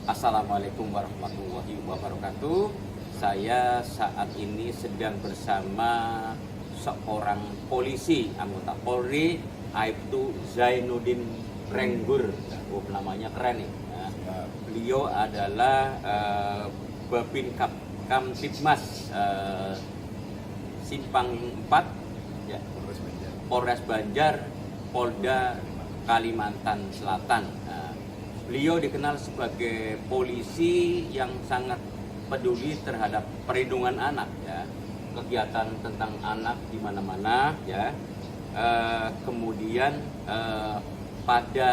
Assalamualaikum warahmatullahi wabarakatuh. Saya saat ini sedang bersama seorang polisi anggota Polri, Aibtu Zainuddin Renggur. Namanya keren nih. Nah, beliau adalah Babin Kamtibmas Simpang 4 ya, Polres Banjar, Polda Kalimantan Selatan. Nah, beliau dikenal sebagai polisi yang sangat peduli terhadap perlindungan anak, ya, kegiatan tentang anak di mana-mana, ya. Kemudian pada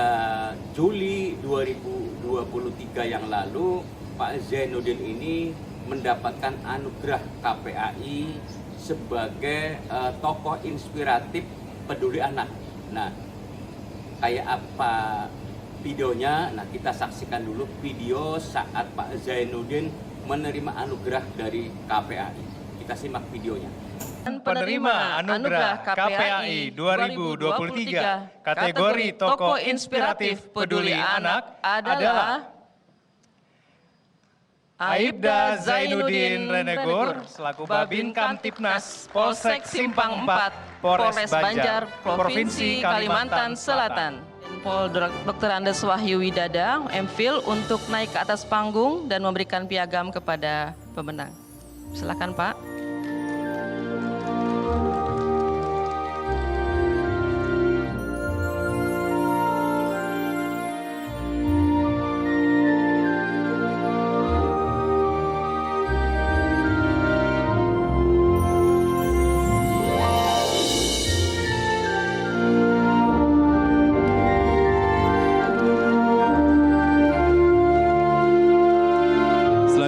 Juli 2023 yang lalu, Pak Zainuddin ini mendapatkan anugerah KPAI sebagai tokoh inspiratif peduli anak. Nah, kayak apa videonya? Nah, kita saksikan dulu video saat Pak Zainuddin menerima anugerah dari KPAI. Kita simak videonya. Penerima anugerah KPAI 2023 kategori tokoh inspiratif peduli anak adalah Aibda Zainuddin Renggur selaku Babin Kamtibnas Polsek Simpang 4 Polres Banjar Provinsi Kalimantan Selatan. Pol Dr. Andes Wahyu Widada, MPhil, untuk naik ke atas panggung dan memberikan piagam kepada pemenang. Silakan, Pak.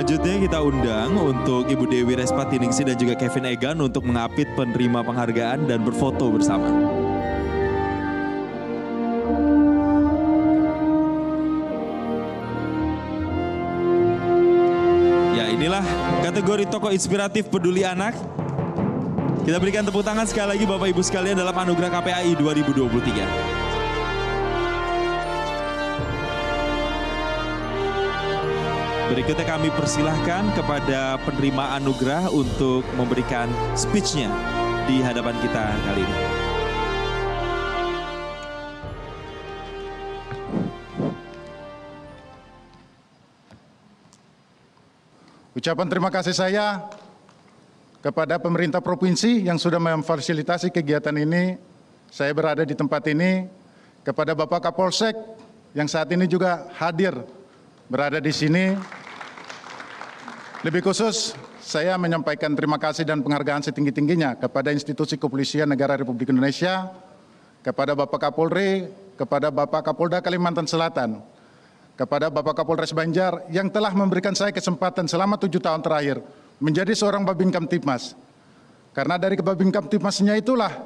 Selanjutnya kita undang untuk Ibu Dewi Respatiningsih dan juga Kevin Egan untuk mengapit penerima penghargaan dan berfoto bersama. Ya, inilah kategori tokoh inspiratif peduli anak. Kita berikan tepuk tangan sekali lagi Bapak Ibu sekalian dalam anugerah KPAI 2023. Berikutnya kami persilahkan kepada penerima anugerah untuk memberikan speech-nya di hadapan kita kali ini. Ucapan terima kasih saya kepada pemerintah provinsi yang sudah memfasilitasi kegiatan ini. Saya berada di tempat ini, kepada Bapak Kapolsek yang saat ini juga hadir berada di sini. Lebih khusus, saya menyampaikan terima kasih dan penghargaan setinggi-tingginya kepada institusi kepolisian negara Republik Indonesia, kepada Bapak Kapolri, kepada Bapak Kapolda Kalimantan Selatan, kepada Bapak Kapolres Banjar yang telah memberikan saya kesempatan selama 7 tahun terakhir menjadi seorang Babin Kamtibmas. Karena dari Babin Kamtibmasnya itulah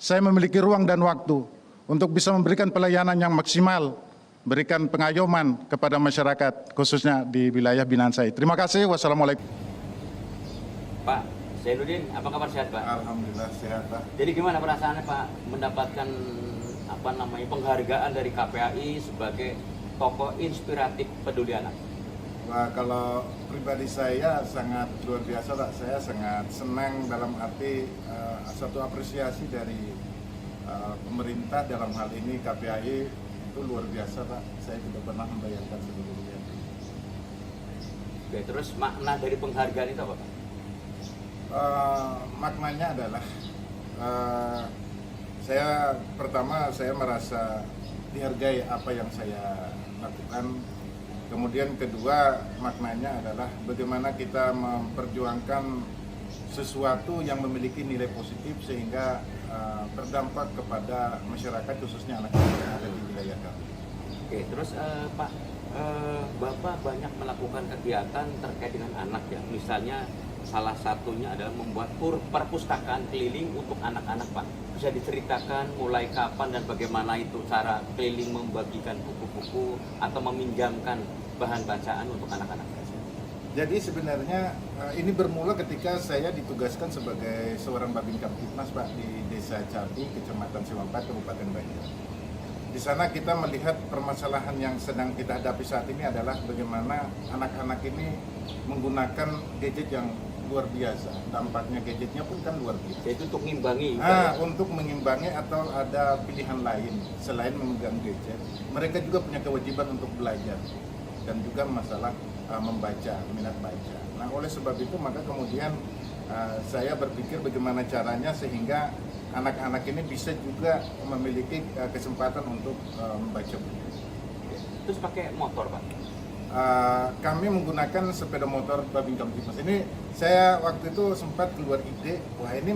saya memiliki ruang dan waktu untuk bisa memberikan pelayanan yang maksimal, berikan pengayoman kepada masyarakat, khususnya di wilayah binaan saya. Terima kasih. Wassalamualaikum. Pak Zainuddin, apa kabar, sehat, Pak? Alhamdulillah sehat, Pak. Jadi gimana perasaannya, Pak, mendapatkan penghargaan dari KPAI sebagai tokoh inspiratif peduli anak? Wah, kalau pribadi saya sangat luar biasa, Pak. Saya sangat senang dalam arti satu apresiasi dari pemerintah dalam hal ini KPAI. Itu luar biasa, Pak. Saya tidak pernah membayangkan sebelumnya. Oke, terus makna dari penghargaan itu apa, Pak? Maknanya adalah saya merasa dihargai apa yang saya lakukan. Kemudian kedua, maknanya adalah bagaimana kita memperjuangkan sesuatu yang memiliki nilai positif sehingga berdampak kepada masyarakat, khususnya anak-anak yang ada di wilayah kami. Oke, terus Pak, Bapak banyak melakukan kegiatan terkait dengan anak, ya. Misalnya salah satunya adalah membuat perpustakaan keliling untuk anak-anak, Pak. Bisa diceritakan mulai kapan dan bagaimana itu cara keliling membagikan buku-buku atau meminjamkan bahan bacaan untuk anak-anak? Jadi sebenarnya ini bermula ketika saya ditugaskan sebagai seorang Babin Kamtibmas, Pak, di Desa Cabi, Kecamatan Simpang 4, Kabupaten Banjar. Di sana kita melihat permasalahan yang sedang kita hadapi saat ini adalah bagaimana anak-anak ini menggunakan gadget yang luar biasa. Dampaknya gadgetnya pun kan luar biasa. Jadi untuk mengimbangi. Untuk mengimbangi atau ada pilihan lain selain memegang gadget, mereka juga punya kewajiban untuk belajar dan juga masalah membaca, minat baca. Nah, oleh sebab itu maka kemudian saya berpikir bagaimana caranya sehingga anak-anak ini bisa juga memiliki kesempatan untuk membaca buku. Terus pakai motor, Pak? Kami menggunakan sepeda motor Babin Kamtipmas. Ini saya waktu itu sempat keluar ide, wah ini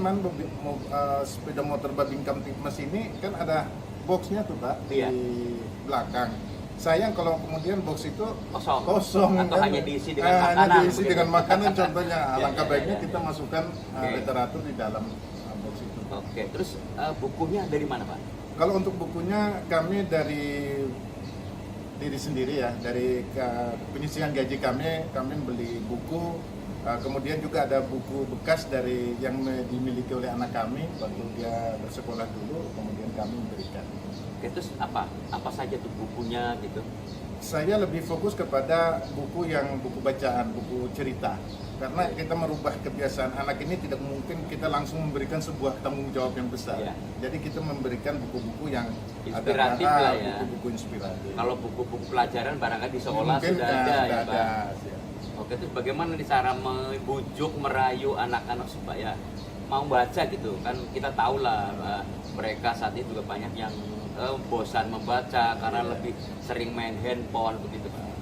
sepeda motor Babin Kamtipmas ini kan ada boxnya tuh Pak di belakang. Sayang kalau kemudian box itu kosong atau kan? hanya diisi dengan makanan. Hanya diisi dengan makanan contohnya. Alangkah baiknya kita masukkan Okay. literatur di dalam box itu. Oke, terus bukunya dari mana, Pak? Kalau untuk bukunya kami dari diri sendiri ya, dari penyisihan gaji kami beli buku, kemudian juga ada buku bekas dari yang dimiliki oleh anak kami waktu dia bersekolah dulu, kemudian kami memberikan. Oke, terus apa saja tuh bukunya gitu? Saya lebih fokus kepada buku bacaan, buku cerita. Karena kita merubah kebiasaan anak ini tidak mungkin kita langsung memberikan sebuah tanggung jawab yang besar. Iya. Jadi kita memberikan buku-buku yang Inspiratif lah ya. Buku-buku inspiratif. Kalau buku-buku pelajaran barangkali di sekolah Mungkin sudah ada ya, Pak. ya. Oke, terus bagaimana nih cara membujuk, merayu anak-anak supaya mau baca gitu? Kan kita tahu lah mereka saat ini juga banyak yang bosan membaca karena lebih sering main handphone begitu, Pak.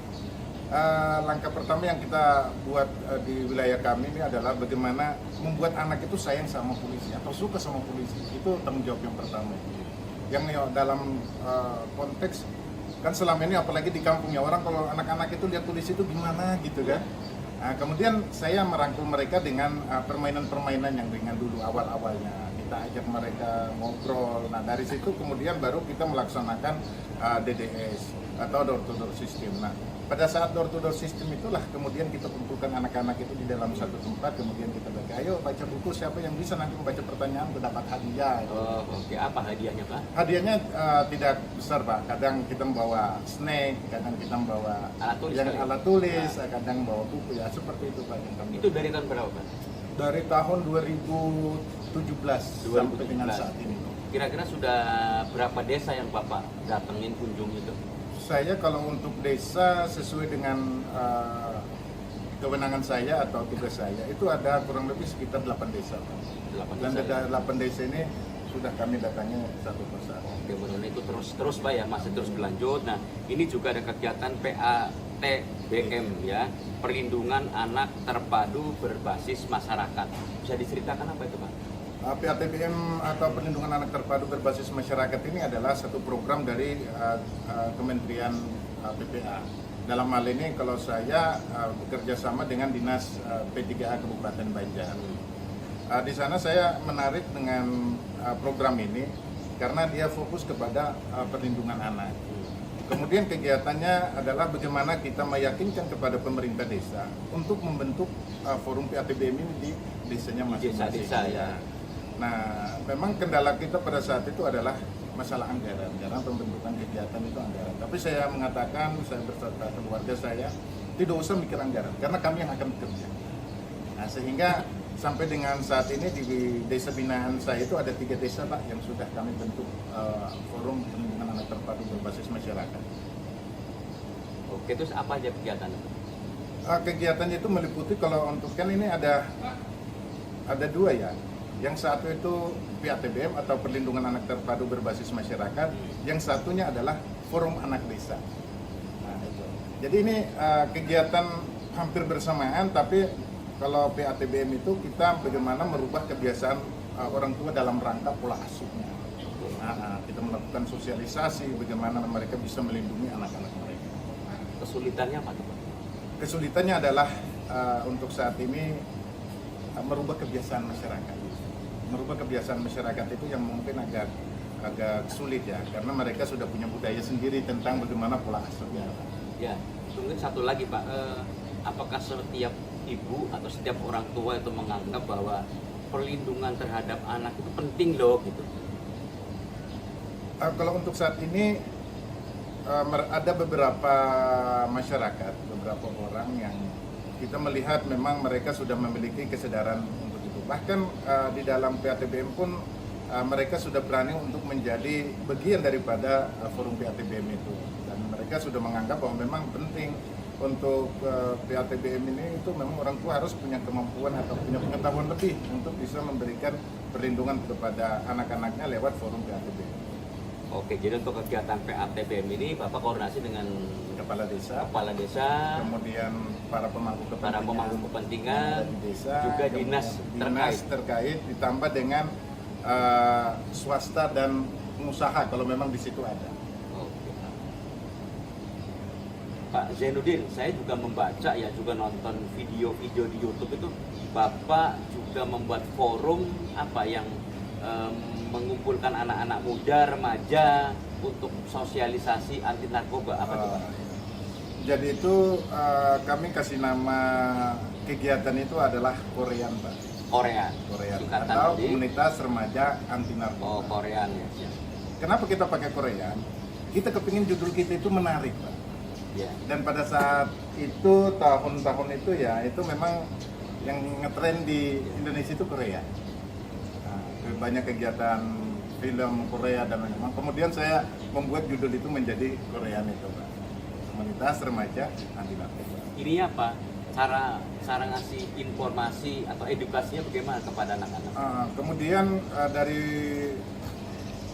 Langkah pertama yang kita buat di wilayah kami ini adalah bagaimana membuat anak itu sayang sama polisi atau suka sama polisi. Itu tanggung jawab yang pertama. Yang dalam konteks kan selama ini apalagi di kampungnya orang kalau anak-anak itu lihat polisi itu gimana gitu kan. Nah, kemudian saya merangkul mereka dengan permainan-permainan yang ringan dulu awal-awalnya. Kita ajak mereka ngobrol. Nah, dari situ kemudian baru kita melaksanakan DDS atau door to door system. Nah, pada saat door to door system itulah kemudian kita kumpulkan anak-anak itu di dalam satu tempat, kemudian kita baca, ayo baca buku, siapa yang bisa nanti membaca pertanyaan mendapat hadiah. Oh, oke. Apa hadiahnya, Pak? Hadiahnya tidak besar Pak, kadang kita membawa snack, kadang kita membawa alat tulis, kadang membawa buku, ya seperti itu Pak. Itu dari tahun berapa, Pak? Dari tahun 2017 sampai dengan saat ini. Kira-kira sudah berapa desa yang Bapak datengin kunjung itu? Saya kalau untuk desa sesuai dengan kewenangan saya atau tugas saya itu ada kurang lebih sekitar 8 desa. Dan dari 8 desa ini sudah kami datangi satu persatu. Oke, menurut itu terus Pak ya, masih terus berlanjut. Nah, ini juga ada kegiatan PATBM ya, Perlindungan Anak Terpadu Berbasis Masyarakat. Bisa diceritakan apa itu, Pak? PATBM atau Perlindungan Anak Terpadu Berbasis Masyarakat ini adalah satu program dari Kementerian PPA. Dalam hal ini kalau saya bekerja sama dengan Dinas P3A Kabupaten Banjar. Di sana saya menarik dengan program ini karena dia fokus kepada perlindungan anak. Kemudian kegiatannya adalah bagaimana kita meyakinkan kepada pemerintah desa untuk membentuk forum PATBM ini di desanya masing-masing. Desa-desa ya. Nah, memang kendala kita pada saat itu adalah masalah anggaran, karena pembentukan kegiatan itu anggaran. Tapi saya mengatakan, saya beserta keluarga saya, tidak usah mikir anggaran, karena kami yang akan bekerja. Nah, sehingga sampai dengan saat ini di desa binaan saya itu ada 3 desa Pak yang sudah kami bentuk forum perlindungan anak terpadu berbasis masyarakat. Oke, terus apa aja kegiatannya? Kegiatannya itu meliputi kalau untuk kan ini ada 2 ya. Yang satu itu PATBM atau Perlindungan Anak Terpadu Berbasis Masyarakat, yang satunya adalah Forum Anak Desa. Nah, itu. Jadi ini kegiatan hampir bersamaan, tapi kalau PATBM itu kita bagaimana merubah kebiasaan orang tua dalam rangka pola asuhnya. Nah, kita melakukan sosialisasi bagaimana mereka bisa melindungi anak-anak mereka. Kesulitannya apa tuh, Pak? Kesulitannya adalah untuk saat ini merubah kebiasaan masyarakat. Merubah kebiasaan masyarakat itu yang mungkin agak sulit ya, karena mereka sudah punya budaya sendiri tentang bagaimana pola asuhnya. Ya, mungkin satu lagi Pak, apakah setiap ibu atau setiap orang tua itu menganggap bahwa perlindungan terhadap anak itu penting loh gitu? Kalau untuk saat ini ada beberapa masyarakat, beberapa orang yang kita melihat memang mereka sudah memiliki kesadaran untuk itu. Bahkan di dalam PATBM pun mereka sudah berani untuk menjadi bagian daripada forum PATBM itu. Dan mereka sudah menganggap bahwa memang penting untuk PATBM ini itu memang orang tua harus punya kemampuan atau punya pengetahuan lebih untuk bisa memberikan perlindungan kepada anak-anaknya lewat forum PATBM. Oke, jadi untuk kegiatan PATBM ini Bapak koordinasi dengan Kepala desa, kemudian para pemangku kepentingan, di desa, juga dinas terkait, ditambah dengan swasta dan pengusaha kalau memang di situ ada. Oke. Pak Zainuddin, saya juga membaca ya, juga nonton video-video di YouTube itu Bapak juga membuat forum apa yang mengumpulkan anak-anak muda, remaja untuk sosialisasi anti narkoba apa itu Pak? Jadi itu kami kasih nama kegiatan itu adalah Korean Pak. Korean Singkatan Atau dari Komunitas Remaja Anti Narkoba. Korean ya. Kenapa kita pakai Korean? Kita kepingin judul kita itu menarik Pak. Ya. Dan pada saat itu tahun-tahun itu ya itu memang yang ngetren di Indonesia itu Korea. Banyak kegiatan film Korea dan lain-lain. Kemudian saya membuat judul itu menjadi Korean itu Pak. Komunitas Remaja Anti Narkoba. Ini apa? Cara ngasih informasi atau edukasinya bagaimana kepada anak-anak? Kemudian dari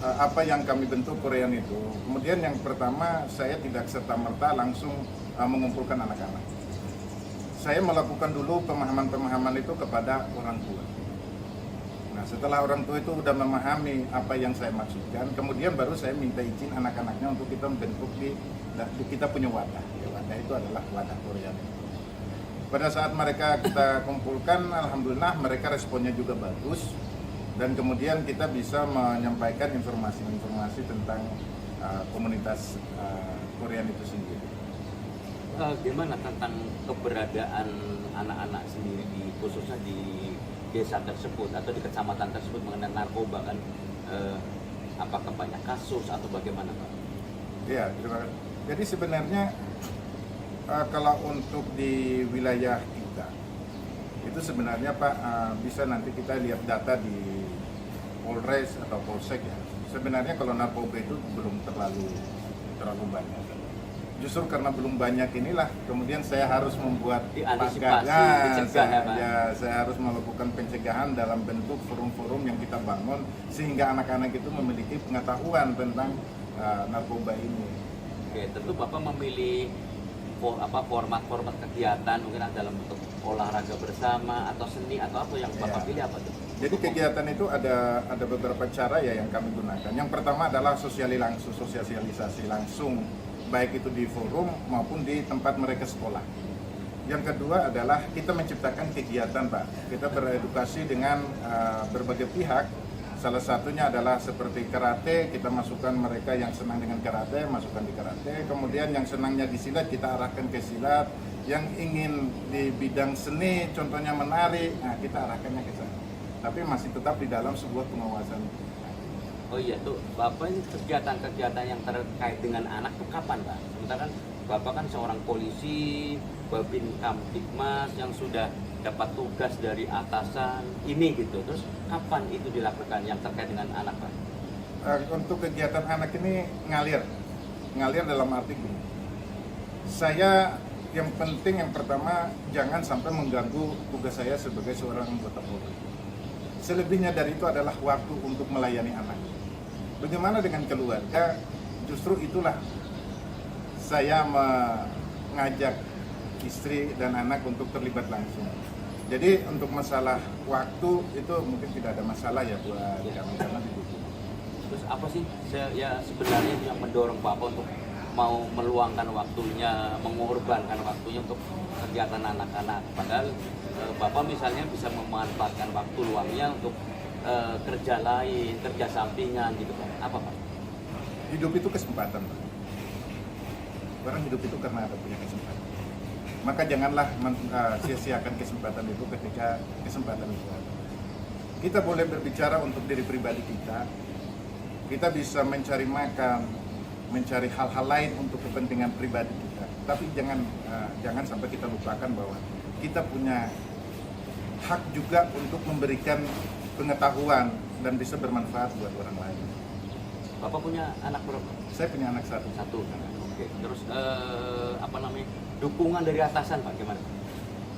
apa yang kami bentuk Korean itu, kemudian yang pertama saya tidak serta-merta langsung mengumpulkan anak-anak. Saya melakukan dulu pemahaman-pemahaman itu kepada orang tua. Nah, setelah orang tua itu sudah memahami apa yang saya maksudkan, kemudian baru saya minta izin anak-anaknya untuk kita membentuk kita punya wadah. Ya, wadah itu adalah wadah Korean. Pada saat mereka kita kumpulkan, alhamdulillah mereka responnya juga bagus, dan kemudian kita bisa menyampaikan informasi-informasi tentang komunitas Korean itu sendiri. Gimana tentang keberadaan anak-anak sendiri khususnya di desa tersebut atau di kecamatan tersebut mengenai narkoba kan, apakah banyak kasus atau bagaimana Pak? Iya, terima kasih. Jadi sebenarnya kalau untuk di wilayah kita itu sebenarnya Pak bisa nanti kita lihat data di Polres atau Polsek ya. Sebenarnya kalau narkoba itu belum terlalu banyak. Justru karena belum banyak inilah kemudian saya harus membuat saya harus melakukan pencegahan dalam bentuk forum-forum yang kita bangun sehingga anak-anak itu memiliki pengetahuan tentang narkoba ini. Oke, tentu Bapak memilih format kegiatan mungkin dalam bentuk olahraga bersama atau seni atau apa yang Bapak pilih apa tuh? Jadi kegiatan itu ada beberapa cara ya yang kami gunakan. Yang pertama adalah sosialisasi langsung baik itu di forum maupun di tempat mereka sekolah. Yang kedua adalah kita menciptakan kegiatan Pak. Kita beredukasi dengan berbagai pihak. Salah satunya adalah seperti karate, kita masukkan mereka yang senang dengan karate, masukkan di karate. Kemudian yang senangnya di silat, kita arahkan ke silat. Yang ingin di bidang seni, contohnya menari, nah kita arahkannya ke sana. Tapi masih tetap di dalam sebuah pengawasan. Oh iya tuh, Bapak ini kegiatan-kegiatan yang terkait dengan anak tuh kapan Pak? Sementara kan Bapak kan seorang polisi, Babin Kamtipmas yang sudah dapat tugas dari atasan ini gitu. Terus kapan itu dilakukan yang terkait dengan anak Pak? Untuk kegiatan anak ini ngalir dalam arti gini. Saya yang penting yang pertama jangan sampai mengganggu tugas saya sebagai seorang anggota Polri. Selebihnya dari itu adalah waktu untuk melayani anak. Bagaimana dengan keluarga? Justru itulah saya mengajak istri dan anak untuk terlibat langsung. Jadi untuk masalah waktu itu mungkin tidak ada masalah ya buat kami karena didukung. Terus apa sih ya sebenarnya yang mendorong Bapak untuk mau meluangkan waktunya, mengorbankan waktunya untuk kegiatan anak-anak? Padahal Bapak misalnya bisa memanfaatkan waktu luangnya untuk kerja lain, kerja sampingan gitu Pak. Apa Pak? Hidup itu kesempatan Pak. Orang hidup itu karena ada punya kesempatan. Maka janganlah sia-siakan kesempatan itu ketika kesempatan itu ada. Kita boleh berbicara untuk diri pribadi kita, kita bisa mencari makan, mencari hal-hal lain untuk kepentingan pribadi kita. Tapi jangan sampai kita lupakan bahwa kita punya hak juga untuk memberikan pengetahuan dan bisa bermanfaat buat orang lain. Bapak punya anak berapa? Saya punya anak satu. Satu. Oke. Terus dukungan dari atasan Pak gimana?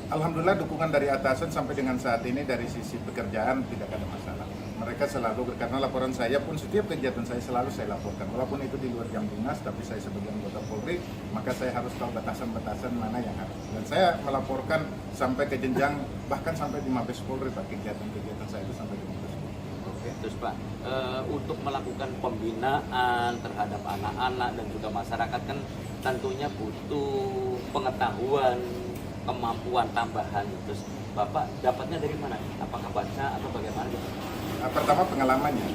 Alhamdulillah dukungan dari atasan sampai dengan saat ini dari sisi pekerjaan tidak ada masalah. Mereka selalu, karena laporan saya pun setiap kegiatan saya selalu saya laporkan. Walaupun itu di luar jam dinas, tapi saya sebagai anggota Polri, maka saya harus tahu batasan-batasan mana yang harus. Dan saya melaporkan sampai ke jenjang, bahkan sampai di Mabes Polri Pak, kegiatan-kegiatan saya itu sampai di Mabes Polri. Oke. Terus Pak, untuk melakukan pembinaan terhadap anak-anak dan juga masyarakat kan tentunya butuh pengetahuan, kemampuan tambahan. Terus Bapak dapatnya dari mana? Apakah baca atau bagaimana? Pertama pengalamannya.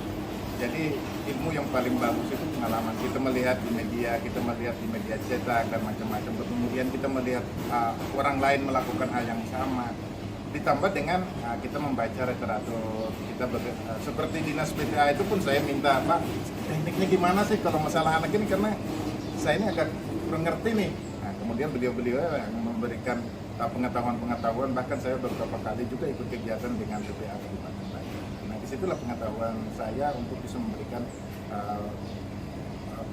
Jadi ilmu yang paling bagus itu pengalaman. Kita melihat di media, kita melihat di media cetak dan macam-macam. Kemudian kita melihat orang lain melakukan hal yang sama. Ditambah dengan kita membaca literatur. Kita seperti dinas PPA itu pun saya minta, Pak, tekniknya gimana sih kalau masalah anak ini, karena saya ini agak kurang ngerti nih. Nah, kemudian beliau-beliau yang memberikan pengetahuan-pengetahuan, bahkan saya beberapa kali juga ikut kegiatan dengan PPA Kabupaten Banjar. Nah, disitulah pengetahuan saya untuk bisa memberikan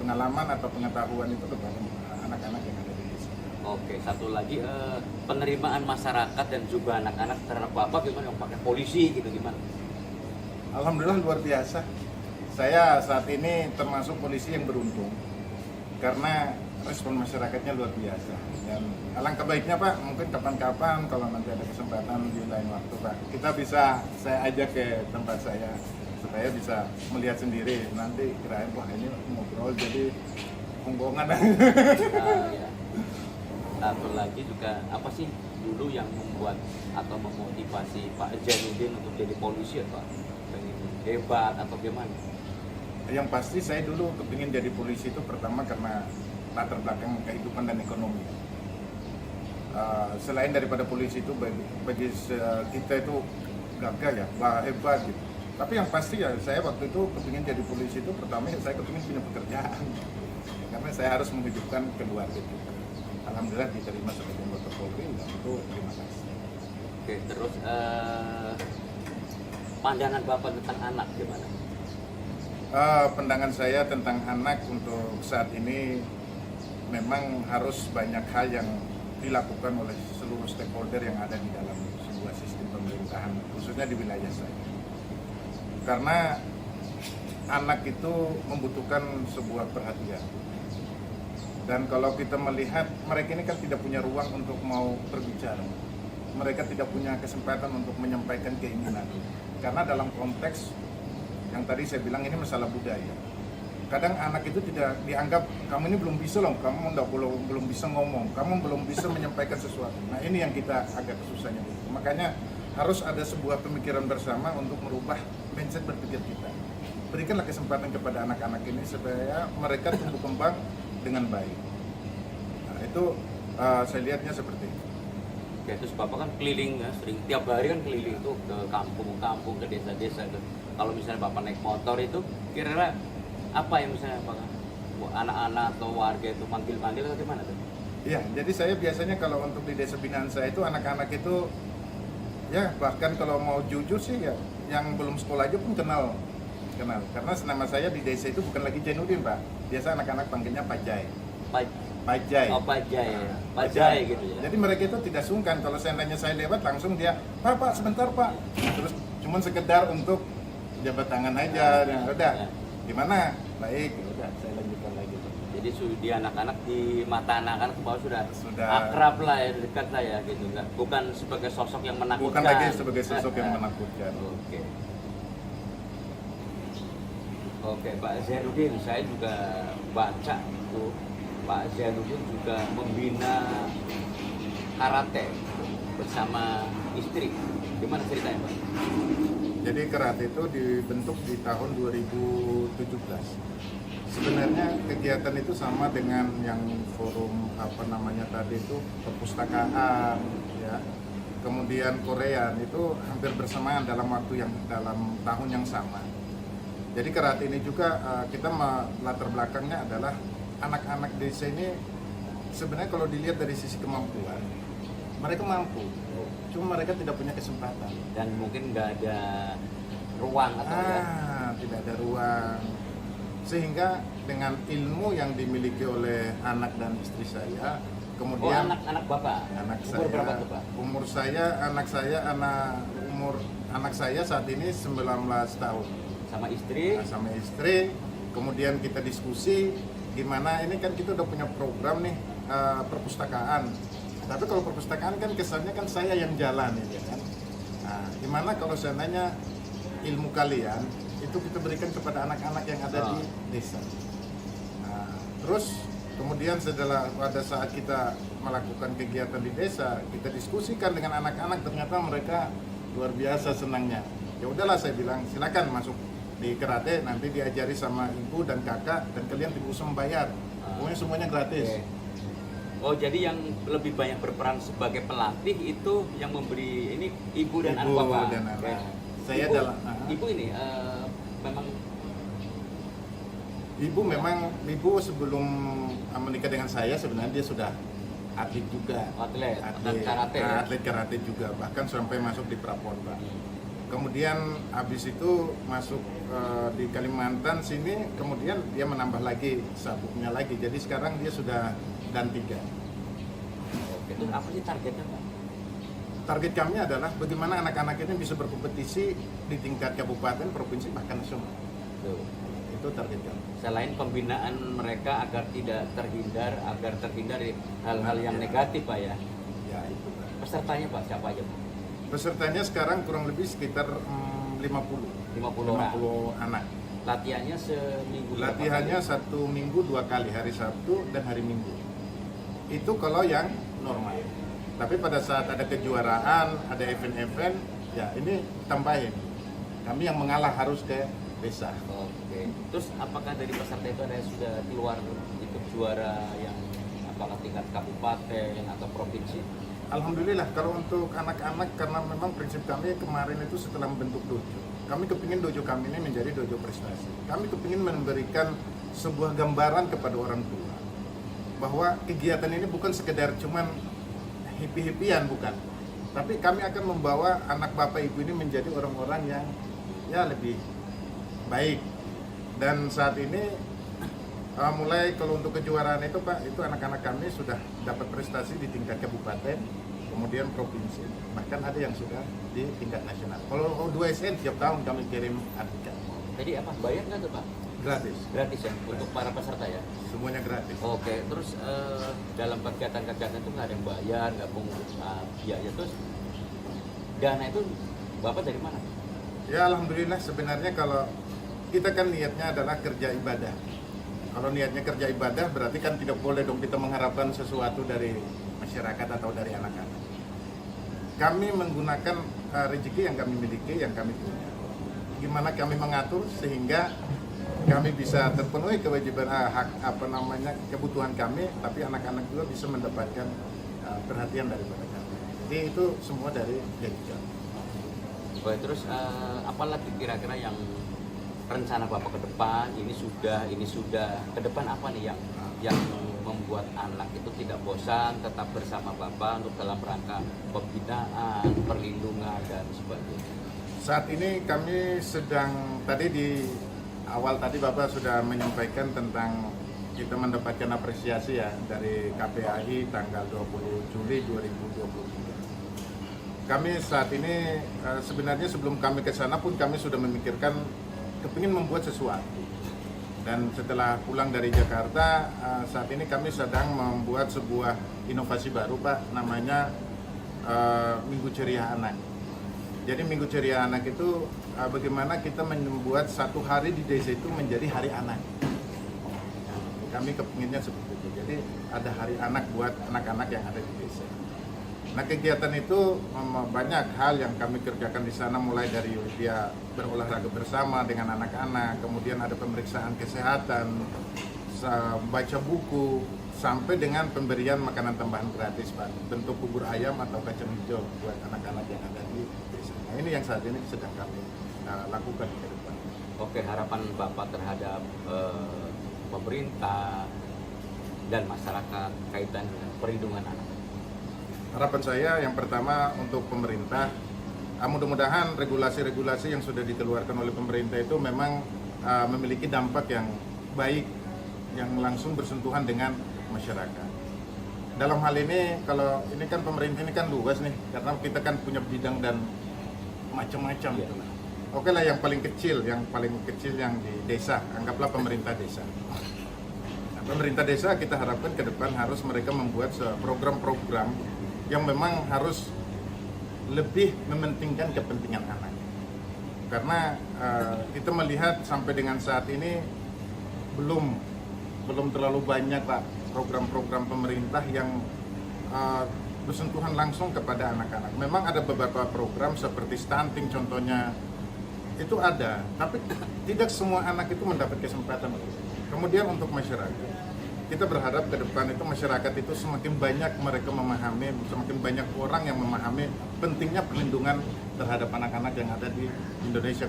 pengalaman atau pengetahuan itu kepada anak-anak yang ada di desa. Oke, satu lagi penerimaan masyarakat dan juga anak-anak terhadap Bapak gimana? Yang pakai polisi gitu gimana? Alhamdulillah luar biasa. Saya saat ini termasuk polisi yang beruntung karena respon masyarakatnya luar biasa. Dan alangkah baiknya Pak, mungkin kapan-kapan kalau nanti ada kesempatan di lain waktu Pak, kita bisa saya ajak ke tempat saya supaya bisa melihat sendiri. Nanti kirain wah ini ngobrol jadi punggongan. Ya. Satu lagi juga apa sih dulu yang membuat atau memotivasi Pak Zainuddin untuk jadi polisi ya Pak? Pengen hebat atau gimana? Yang pasti saya dulu kepingin jadi polisi itu pertama karena latar belakang kehidupan dan ekonomi. Selain daripada polisi itu bagi kita itu gagah ya, hebat gitu. Tapi yang pasti ya saya waktu itu kepingin jadi polisi itu pertama saya kepingin punya pekerjaan. Karena saya harus menghidupkan keluarga itu. Alhamdulillah diterima sebagai anggota Polri dan itu terima kasih. Oke, terus pandangan Bapak tentang anak gimana? Pandangan saya tentang anak untuk saat ini memang harus banyak hal yang dilakukan oleh seluruh stakeholder yang ada di dalam sebuah sistem pemerintahan, khususnya di wilayah saya. Karena anak itu membutuhkan sebuah perhatian. Dan kalau kita melihat mereka ini kan tidak punya ruang untuk mau berbicara. Mereka tidak punya kesempatan untuk menyampaikan keinginan. Karena dalam konteks yang tadi saya bilang ini masalah budaya. Kadang anak itu tidak dianggap kamu ini belum bisa loh, kamu belum bisa ngomong, kamu belum bisa menyampaikan sesuatu. Nah ini yang kita agak susahnya. Makanya harus ada sebuah pemikiran bersama untuk merubah mindset berpikir kita. Berikanlah kesempatan kepada anak-anak ini supaya mereka tumbuh kembang dengan baik. Nah itu saya lihatnya seperti itu. Oke, terus Bapak kan keliling ya, sering tiap hari kan keliling tuh ke kampung-kampung, ke desa-desa. Kalau misalnya Bapak naik motor itu, kira-kira apa yang misalnya Bapak anak-anak atau warga itu manggil-manggil atau gimana tuh? Iya, jadi saya biasanya kalau untuk di desa binaan saya itu anak-anak itu ya bahkan kalau mau jujur sih ya yang belum sekolah aja pun kenal. Karena nama saya di desa itu bukan lagi Zainuddin Pak. Biasa anak-anak panggilnya Pak Jai. Pak Jai. Oh Pak Jai, ya. Pak Jai gitu ya. Jadi mereka itu tidak sungkan kalau seandainya saya lewat langsung dia, Pak sebentar Pak. Terus cuman sekedar untuk jabat tangan aja dan udah. Gimana? Baik, udah saya lanjutkan lagi. Jadi di anak-anak di mata anak-anak ke bawah sudah akrab lah ya, dekat lah ya gitu kan. Bukan sebagai sosok yang menakutkan. Bukan lagi sebagai sosok yang menakutkan. Oke, Pak Zainuddin, saya juga baca tuh Pak Zainuddin juga membina karate bersama istri. Gimana ceritanya Pak? Jadi karate itu dibentuk di tahun 2017. Sebenarnya kegiatan itu sama dengan yang forum tadi itu perpustakaan ya. Kemudian Korea itu hampir bersamaan dalam tahun yang sama. Jadi karate ini juga kita latar belakangnya adalah anak-anak desa ini sebenarnya kalau dilihat dari sisi kemampuan, mereka mampu, cuma mereka tidak punya kesempatan. Dan mungkin nggak ada ruang atau ya? Tidak ada ruang. Sehingga dengan ilmu yang dimiliki oleh anak dan istri saya, kemudian anak bapak. Umur berapa tuh, Pak? Umur anak saya saat ini 19 tahun. Sama istri? Sama istri. Kemudian kita diskusi gimana ini kan kita udah punya program nih perpustakaan. Tapi kalau perpustakaan kan kesannya kan saya yang jalan ya kan. Nah, gimana kalau seandainya ilmu kalian itu kita berikan kepada anak-anak yang ada di desa. Nah, terus kemudian pada saat kita melakukan kegiatan di desa, kita diskusikan dengan anak-anak, ternyata mereka luar biasa senangnya. Ya udahlah saya bilang silakan masuk di karate, nanti diajari sama ibu dan kakak dan kalian tidak usah membayar. Pokoknya semuanya gratis. Okay. Oh, jadi yang lebih banyak berperan sebagai pelatih itu yang memberi ini ibu dan anak bapak. Dan anak. Okay. Saya ibu ini memang ibu sebelum menikah dengan saya sebenarnya dia sudah atlet juga. Atlet karate. Atlet karate juga, bahkan sampai masuk di Praponda. Kemudian habis itu masuk di Kalimantan sini, kemudian dia menambah lagi sabuknya lagi. Jadi sekarang dia sudah dan 3. Oke, itu apa sih targetnya, Pak? Target kami adalah bagaimana anak-anak ini bisa berkompetisi di tingkat kabupaten, provinsi, bahkan nasional. Itu target kami. Selain pembinaan mereka agar tidak terhindar dari hal-hal yang negatif, Pak ya. Ya itu, Pak. Pesertanya, Pak, siapa aja, Pak? Pesertanya sekarang kurang lebih sekitar 50 anak. Latihannya seminggu? Latihannya 1 minggu 2 kali, hari Sabtu dan hari Minggu. Itu kalau yang normal. Tapi pada saat ada kejuaraan, ada event-event, ya ini tambahin. Kami yang mengalah harus ke desa. Oke. Terus apakah dari peserta itu ada yang sudah keluar ikut juara yang apakah tingkat kabupaten atau provinsi? Alhamdulillah, kalau untuk anak-anak, karena memang prinsip kami kemarin itu setelah membentuk dojo, kami kepingin dojo kami ini menjadi dojo prestasi. Kami kepingin memberikan sebuah gambaran kepada orang tua bahwa kegiatan ini bukan sekedar cuman hippie-hippian, bukan. Tapi kami akan membawa anak bapak ibu ini menjadi orang-orang yang ya lebih baik. Dan saat ini mulai kalau untuk kejuaraan itu Pak, itu anak-anak kami sudah dapat prestasi di tingkat kabupaten, kemudian provinsi, bahkan ada yang sudah di tingkat nasional. Kalau O2SN tiap tahun kami kirim atlet. Jadi apa, bayar nggak tuh Pak? Gratis. Gratis ya, untuk para peserta ya? Semuanya gratis. Oke, terus dalam kegiatan-kegiatan itu nggak ada yang bayar, nggak pungut biaya, terus dana itu Bapak dari mana? Ya Alhamdulillah, sebenarnya kalau kita kan niatnya adalah kerja ibadah. Kalau niatnya kerja ibadah berarti kan tidak boleh dong kita mengharapkan sesuatu dari masyarakat atau dari anak-anak. Kami menggunakan rezeki yang kami miliki, yang kami punya. Gimana kami mengatur sehingga kami bisa terpenuhi kewajiban kebutuhan kami, tapi anak-anak juga bisa mendapatkan perhatian daripada kami. Jadi itu semua dari gaji kami. Baik, terus apalagi kira-kira yang rencana Bapak ke depan, ini sudah ke depan apa nih yang membuat anak itu tidak bosan tetap bersama Bapak untuk dalam rangka pembinaan, perlindungan dan sebagainya. Saat ini kami sedang di awal tadi Bapak sudah menyampaikan tentang kita mendapatkan apresiasi ya dari KPAI tanggal 20 Juli 2023. Kami saat ini sebenarnya sebelum kami ke sana pun kami sudah memikirkan kepingin membuat sesuatu. Dan setelah pulang dari Jakarta, saat ini kami sedang membuat sebuah inovasi baru Pak, namanya Minggu Ceria Anak. Jadi Minggu Ceria Anak itu bagaimana kita membuat satu hari di desa itu menjadi hari anak. Kami kepinginnya seperti itu. Jadi ada hari anak buat anak-anak yang ada di desa. Nah kegiatan itu banyak hal yang kami kerjakan di sana, mulai dari dia berolahraga bersama dengan anak-anak, kemudian ada pemeriksaan kesehatan, baca buku, sampai dengan pemberian makanan tambahan gratis Pak, bentuk bubur ayam atau kacang hijau buat anak-anak yang ada di desa. Nah ini yang saat ini sedang kami lakukan ke depan. Oke, harapan Bapak terhadap pemerintah dan masyarakat kaitan dengan perlindungan anak. Harapan saya yang pertama untuk pemerintah, mudah-mudahan regulasi-regulasi yang sudah dikeluarkan oleh pemerintah itu memang memiliki dampak yang baik, yang langsung bersentuhan dengan masyarakat. Dalam hal ini, kalau ini kan pemerintah ini kan luas nih, karena kita kan punya bidang dan macam-macam gitu lah. Oke lah, yang paling kecil yang di desa, anggaplah pemerintah desa. Nah, pemerintah desa kita harapkan ke depan harus mereka membuat program-program yang memang harus lebih mementingkan kepentingan anak. Karena kita melihat sampai dengan saat ini belum terlalu banyak Pak program-program pemerintah yang bersentuhan langsung kepada anak-anak. Memang ada beberapa program seperti stunting contohnya, itu ada, tapi tidak semua anak itu mendapat kesempatan. Kemudian untuk masyarakat, kita berharap ke depan itu masyarakat itu semakin banyak mereka memahami, semakin banyak orang yang memahami pentingnya perlindungan terhadap anak-anak yang ada di Indonesia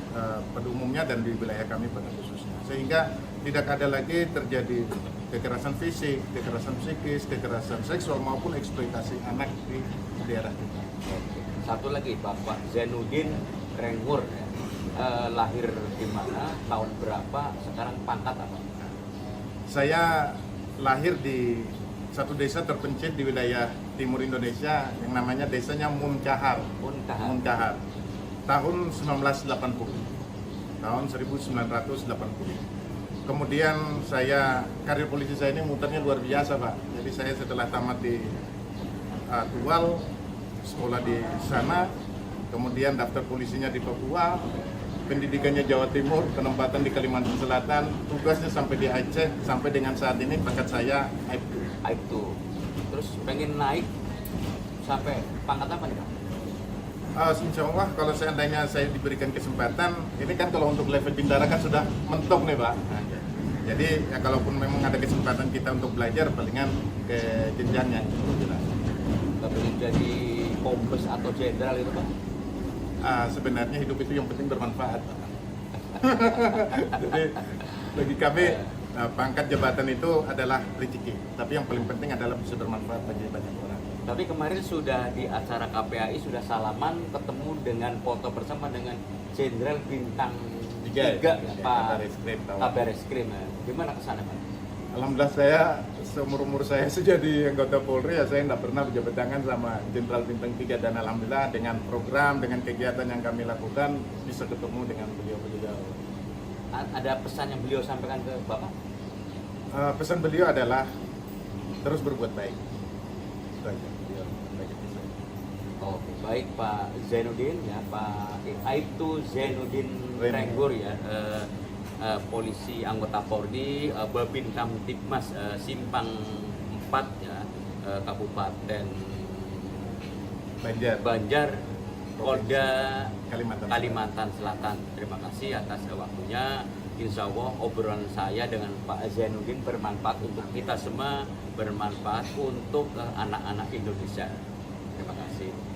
pada umumnya dan di wilayah kami pada khususnya. Sehingga tidak ada lagi terjadi kekerasan fisik, kekerasan psikis, kekerasan seksual maupun eksploitasi anak di daerah kita. Satu lagi, Bapak Zainuddin Renggur, lahir di mana, tahun berapa, sekarang pangkat apa? Saya lahir di satu desa terpencil di wilayah timur Indonesia yang namanya desanya Muncahar. Muncahar. Tahun 1980. Tahun 1980. Kemudian karir polisi saya ini muternya luar biasa Pak. Jadi saya setelah tamat di Tual, sekolah di sana, kemudian daftar polisinya di Papua, pendidikannya Jawa Timur, penempatan di Kalimantan Selatan, tugasnya sampai di Aceh, sampai dengan saat ini pangkat saya Aibtu. Terus pengen naik sampai pangkat apa nih Pak? Insya Allah kalau seandainya saya diberikan kesempatan, ini kan kalau untuk level bintara kan sudah mentok nih Pak. Jadi ya kalaupun memang ada kesempatan kita untuk belajar, palingan ke jenjangnya. Nggak pengen jadi kombes atau jenderal itu Pak? Sebenarnya hidup itu yang penting bermanfaat. Jadi bagi kami pangkat jabatan itu adalah rezeki, tapi yang paling penting adalah bisa bermanfaat bagi banyak orang. Tapi kemarin sudah di acara KPAI sudah salaman, ketemu dengan foto bersama dengan Jenderal Bintang 3 Pak Kabar Eskrim. Gimana kesana Pak? Alhamdulillah saya seumur saya sejak di anggota Polri ya saya tidak pernah berjabat tangan sama Jenderal Bintang 3 dan alhamdulillah dengan program, dengan kegiatan yang kami lakukan bisa ketemu dengan beliau-beliau. Ada pesan yang beliau sampaikan ke Bapak? Pesan beliau adalah terus berbuat baik. Itu aja. Oke, baik Pak Zainuddin ya, Pak Aibtu Zainuddin Renggur ya, polisi anggota Polri, Babin Kamtipmas Simpang 4 ya, Kabupaten Banjar, Polda Kalimantan Selatan. Terima kasih atas waktunya. Insya Allah obrolan saya dengan Pak Zainuddin bermanfaat untuk kita semua, bermanfaat untuk anak-anak Indonesia. Terima kasih.